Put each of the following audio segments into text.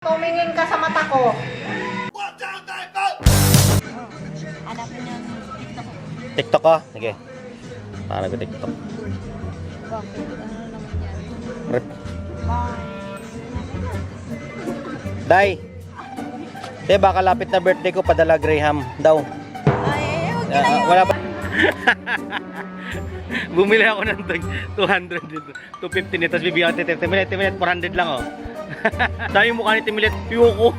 Tumingin ka sa mata ko. Hanapin niyo yung TikTok ko. TikTok ko? Sige. Para ko TikTok. Bakit? Ano naman yan? Rep. Bye. Day! Te, baka lapit na birthday ko, padala Graham daw. Ay, huwag na yun. Wala ba? Bumili ako ng 200 dito. 250 nito, tapos bibigyan ko 30 minutes, 400 lang oh. Dahil yung mukha ni Timilet, yoko.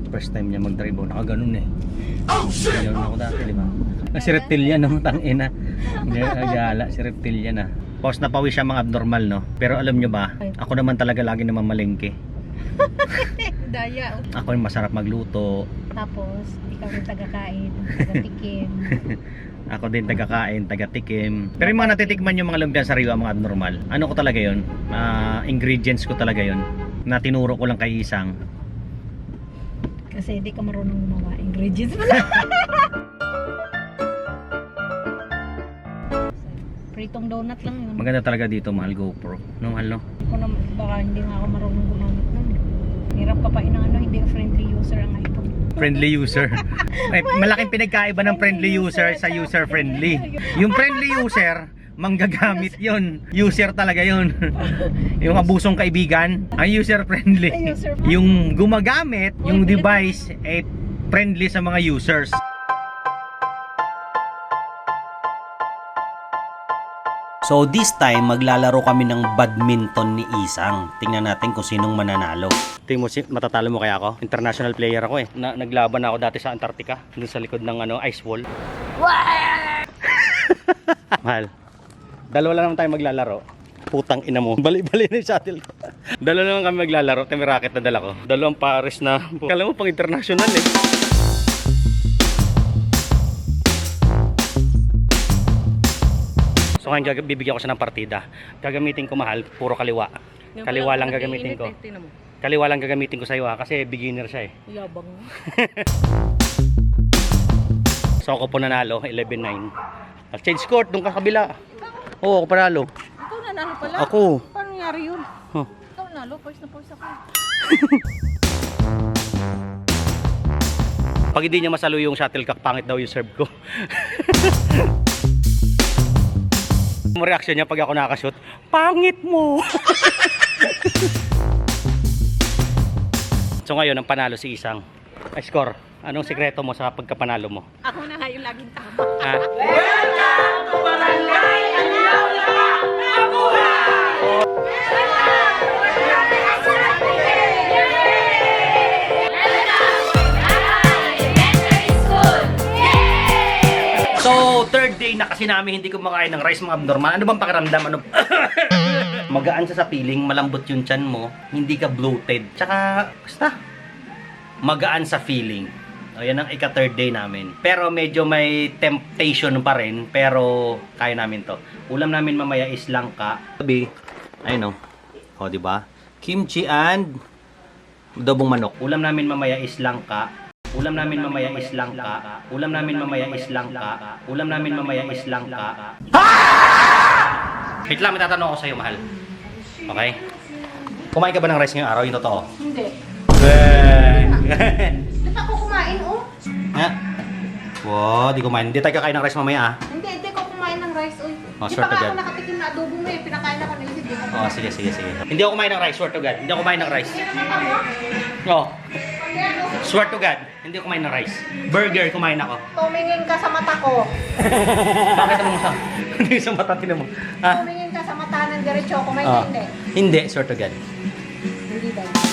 First time niya mag-drive, nakaganon eh. Oh shit! Ganun ako dati, di ba? Si reptilian, no? Tangina. Nagala, si reptilian ah. Pause na pawis siya mga abnormal, no? Pero alam nyo ba, ako naman talaga lagi naman malengke. Daya. Ako yung masarap magluto. Tapos, ikaw yung tagakain, tagatikim. Ako din tagakain, tagatikim. Pero yung mga natitikman yung mga lumpia sariwa, mga abnormal. Ano ko talaga yun? Ingredients ko talaga yun. Na tinuro ko lang kay Isang. Kasi hindi ka marunong gumawa. Ingredients mo lang. Pritong donut lang yun. Maganda talaga dito, mahal GoPro. No, mahal no? Ako na, baka hindi nga ako marunong gumamit nun. Hirap ka pa hindi friendly user ang iPhone. Friendly user. May malaking pinagkaiba ng friendly user sa user friendly. Yung friendly user, manggagamit yon. User talaga yon. Yung abusong kaibigan, ang user friendly. Yung gumagamit, yung device, ay friendly sa mga users. So this time, maglalaro kami ng badminton ni Isang. Tingnan natin kung sinong mananalo. Tingnan mo, matatalo mo kaya ako? International player ako eh. Naglaban ako dati sa Antarctica. Doon sa likod ng ice wall. Mahal. Dalawa lang naman tayo maglalaro. Putang ina mo. Bali-bali na yung shuttle ko. Dalawa naman kami maglalaro. May racket na dala ko. Dalawang pares na. Kala mo pang international eh. So ngayon bibigyan ko siya ng partida. Gagamitin ko mahal, puro kaliwa. Kaliwa lang gagamitin ko. Kaliwa lang gagamitin ko sa iyo ha, kasi beginner siya eh. Yabang. So ako po nanalo, 11-9. At change court, doon ka kabila. Oo, ako panalo. Ikaw nanalo pala? Ako. Paano nangyari yun? Huh. Ikaw nanalo, first na first ako. Pag hindi niya masalo yung shuttlecock, pangit daw yung serve ko. Reaction niya pag ako nakashoot, pangit mo. So ngayon ang panalo si Isang. Ay, score. Anong sikreto mo sa pagkapanalo mo? Ako na nga yung laging tama. Ha? Welcome to Barangay Alaula! Mabuhay! So, third day na kasi namin hindi kumakain ng rice, mga abnormal. Ano bang pakiramdam? Ano? Magaan siya sa feeling, malambot yung tiyan mo, hindi ka bloated. Tsaka, basta, magaan sa feeling. O, yan ang ika-third day namin. Pero medyo may temptation pa rin, pero kaya namin to. Ulam namin mamaya is langka. Sabi, ayun o, diba? Kimchi and adobong manok. Ulam namin mamaya is langka. Ulam namin mamaya is langka. Ulam namin mamaya is langka. Ulam namin mamaya is langka. Wait lang, may tatanong ako sa'yo, mahal. Okay? Kumain ka ba ng rice ngayong araw? Yung totoo? Hindi. Ba't ako kumain, oh? Ha? Wow, di kumain. Hindi tayo kakain ng rice mamaya ah. Hindi ko kumain ng rice, oh. Oh, Di swear pa to nga ako God. nakatikim na adobo mo eh. Pinakain ako ng hindi. Oh, sige. Hindi ako kumain ng rice, swear to God. Hindi ako kumain ng rice. Oh. Swear to God, hindi ako kumain ng rice. Burger, kumain ako. Tumingin ka sa mata ko. Bakit mo sa? Hindi sa mata, tinan mo. Ha? Tumingin ka sa mata ng diretso ko. May Oh. hindi. Hindi, swear to God. Hindi daw.